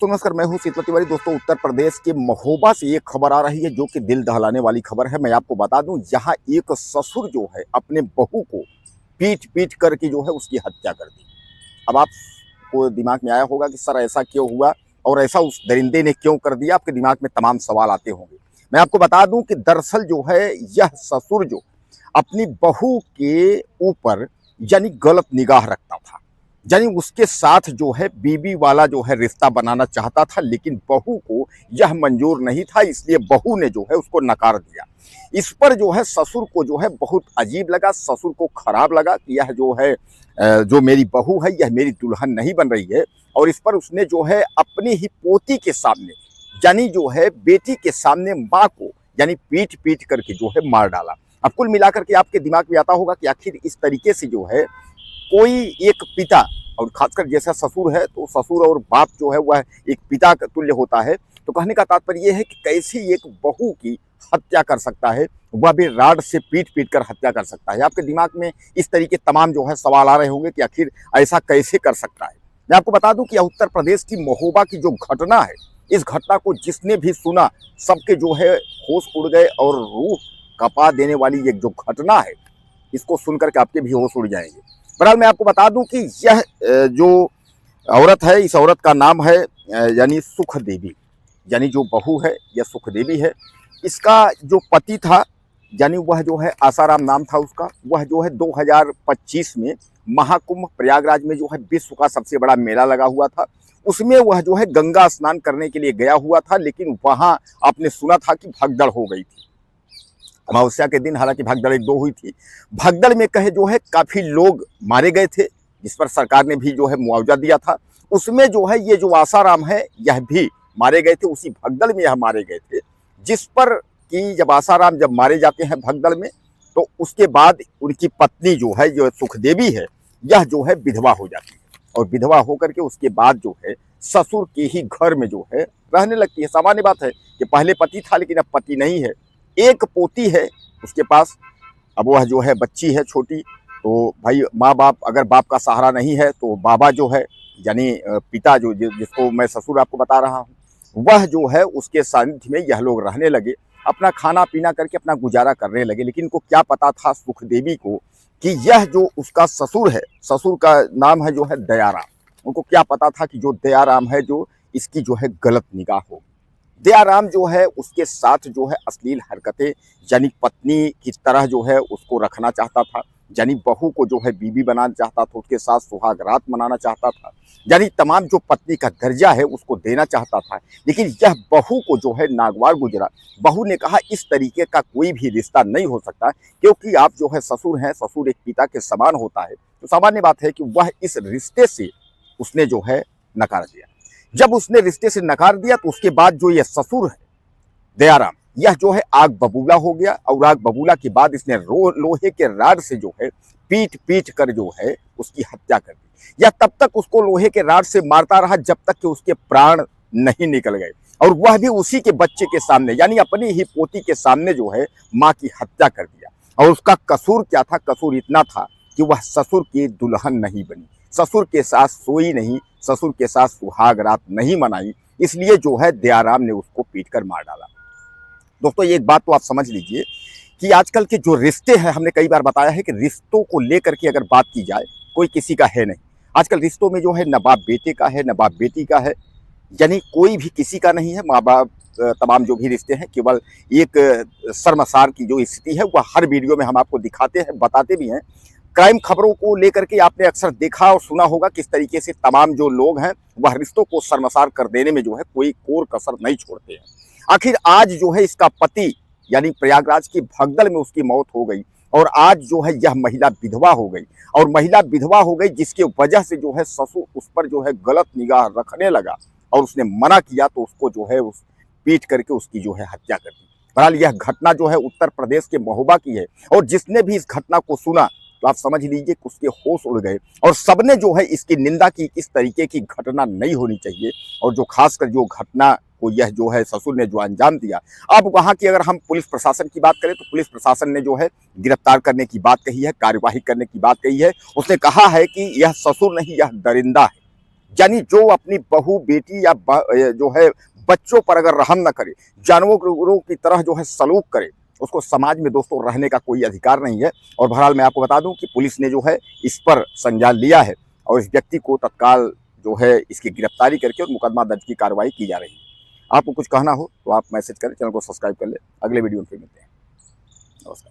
तो नमस्कार, मैं हूं शीतल तिवारी। दोस्तों, उत्तर प्रदेश के महोबा से एक खबर आ रही है जो कि दिल दहलाने वाली खबर है। मैं आपको बता दूं, यहाँ एक ससुर जो है अपने बहू को पीट पीट करके जो है उसकी हत्या कर दी। अब आपको दिमाग में आया होगा कि सर ऐसा क्यों हुआ और ऐसा उस दरिंदे ने क्यों कर दिया। आपके दिमाग में तमाम सवाल आते होंगे। मैं आपको बता दूं कि दरअसल जो है यह ससुर जो अपनी बहू के ऊपर यानी गलत निगाह रखता था, यानी उसके साथ जो है बीवी वाला जो है रिश्ता बनाना चाहता था, लेकिन बहू को यह मंजूर नहीं था, इसलिए बहू ने जो है उसको नकार दिया। इस पर जो है ससुर को जो है बहुत अजीब लगा, ससुर को खराब लगा कि यह जो है जो मेरी बहू है यह मेरी दुल्हन नहीं बन रही है। और इस पर उसने जो है अपनी ही पोती के सामने यानी जो है बेटी के सामने माँ को यानी पीट पीट करके जो है मार डाला। अब कुल मिलाकर के आपके दिमाग में आता होगा कि आखिर इस तरीके से जो है कोई एक पिता, और खासकर जैसा ससुर है तो ससुर और बाप जो है वह एक पिता का तुल्य होता है। तो कहने का तात्पर्य यह है कि कैसी एक बहू की हत्या कर सकता है, वह भी राड से पीट पीट कर हत्या कर सकता है। आपके दिमाग में इस तरीके तमाम जो है सवाल आ रहे होंगे कि आखिर ऐसा कैसे कर सकता है। मैं आपको बता दूं कि यह उत्तर प्रदेश की महोबा की जो घटना है, इस घटना को जिसने भी सुना सबके जो है होश उड़ गए और रूह कपा देने वाली ये जो घटना है, इसको सुनकर के आपके भी होश उड़ जाएंगे। बहरहाल मैं आपको बता दूं कि यह जो औरत है, इस औरत का नाम है यानी सुख देवी, यानी जो बहू है यह सुख देवी है। इसका जो पति था यानी वह जो है आसाराम नाम था उसका, वह जो है 2025 में महाकुंभ प्रयागराज में जो है विश्व का सबसे बड़ा मेला लगा हुआ था, उसमें वह जो है गंगा स्नान करने के लिए गया हुआ था, लेकिन वहां आपने सुना था कि भगदड़ हो गई थी अमावस्या के दिन। हालांकि भगदड़ एक दो हुई थी। भगदड़ में कहे जो है काफी लोग मारे गए थे, जिस पर सरकार ने भी जो है मुआवजा दिया था। उसमें जो है ये जो आसाराम है यह भी मारे गए थे, उसी भगदड़ में यह मारे गए थे। जिस पर कि जब आसाराम जब मारे जाते हैं भगदड़ में, तो उसके बाद उनकी पत्नी जो है जो सुखदेवी है यह जो है विधवा हो जाती है, और विधवा होकर के उसके बाद जो है ससुर के ही घर में जो है रहने लगती है। सामान्य बात है कि पहले पति था लेकिन अब पति नहीं है, एक पोती है उसके पास। अब वह जो है बच्ची है छोटी, तो भाई माँ बाप अगर बाप का सहारा नहीं है तो बाबा जो है यानी पिता जो जिसको मैं ससुर आपको बता रहा हूँ, वह जो है उसके सानिध्य में यह लोग रहने लगे, अपना खाना पीना करके अपना गुजारा करने लगे। लेकिन इनको क्या पता था सुखदेवी को कि यह जो उसका ससुर है, ससुर का नाम है जो है दयाराम। उनको क्या पता था कि जो दयाराम है जो इसकी जो है गलत निगाह होगी। दयाराम जो है उसके साथ जो है अश्लील हरकतें यानी पत्नी की तरह जो है उसको रखना चाहता था, यानी बहू को जो है बीवी बनाना चाहता था, उसके साथ सुहाग रात मनाना चाहता था, यानी तमाम जो पत्नी का दर्जा है उसको देना चाहता था। लेकिन यह बहू को जो है नागवार गुजरा। बहू ने कहा इस तरीके का कोई भी रिश्ता नहीं हो सकता, क्योंकि आप जो है ससुर हैं, ससुर एक पिता के समान होता है। तो सामान्य बात है कि वह इस रिश्ते से उसने जो है नकार दिया। जब उसने रिश्ते से नकार दिया तो उसके बाद जो यह ससुर है दयाराम, यह जो है आग बबूला हो गया, और आग बबूला के बाद इसने लोहे के राड से जो है पीट पीट कर जो है उसकी हत्या कर दी। यह तब तक उसको लोहे के राड से मारता रहा जब तक कि उसके प्राण नहीं निकल गए, और वह भी उसी के बच्चे के सामने यानी अपनी ही पोती के सामने जो है माँ की हत्या कर दिया। और उसका कसूर क्या था? कसूर इतना था कि वह ससुर की दुल्हन नहीं बनी, ससुर के साथ सोई नहीं, ससुर के साथ सुहाग रात नहीं मनाई, इसलिए जो है दयाराम ने उसको पीट कर मार डाला। दोस्तों, ये एक बात तो आप समझ लीजिए कि आजकल के जो रिश्ते हैं, हमने कई बार बताया है कि रिश्तों को लेकर के अगर बात की जाए, कोई किसी का है नहीं। आजकल रिश्तों में जो है न बाप बेटे का है न बाप बेटी का है, यानी कोई भी किसी का नहीं है। माँ बाप तमाम जो भी रिश्ते हैं केवल एक शर्मसार की जो स्थिति है वह हर वीडियो में हम आपको दिखाते हैं, बताते भी हैं। क्राइम खबरों को लेकर के आपने अक्सर देखा और सुना होगा किस तरीके से तमाम जो लोग हैं वह रिश्तों को शर्मसार कर देने में जो है कोई कोर कसर नहीं छोड़ते हैं। आखिर आज जो है इसका पति यानी प्रयागराज की भगदड़ में उसकी मौत हो गई, और आज जो है यह महिला विधवा हो गई, और महिला विधवा हो गई जिसकी वजह से जो है ससुर उस पर जो है गलत निगाह रखने लगा, और उसने मना किया तो उसको जो है उस पीट करके उसकी जो है हत्या कर दी। बहरहाल यह घटना जो है उत्तर प्रदेश के महोबा की है, और जिसने भी इस घटना को सुना तो आप समझ लीजिए कि उसके होश उड़ गए, और सबने जो है इसकी निंदा की। इस तरीके की घटना नहीं होनी चाहिए, और जो खासकर जो घटना को यह जो है ससुर ने जो अंजाम दिया। अब वहाँ की अगर हम पुलिस प्रशासन की बात करें तो पुलिस प्रशासन ने जो है गिरफ्तार करने की बात कही है, कार्यवाही करने की बात कही है। उसने कहा है कि यह ससुर नहीं, यह दरिंदा है, यानी जो अपनी बहू बेटी या जो है बच्चों पर अगर रहम न करे, जानवरों की तरह जो है सलूक करे, उसको समाज में दोस्तों रहने का कोई अधिकार नहीं है। और बहरहाल मैं आपको बता दूं कि पुलिस ने जो है इस पर संज्ञान लिया है और इस व्यक्ति को तत्काल जो है इसकी गिरफ्तारी करके और मुकदमा दर्ज की कार्रवाई की जा रही है। आपको कुछ कहना हो तो आप मैसेज करें, चैनल को सब्सक्राइब कर लें। अगले वीडियो में फिर मिलते हैं। नमस्कार।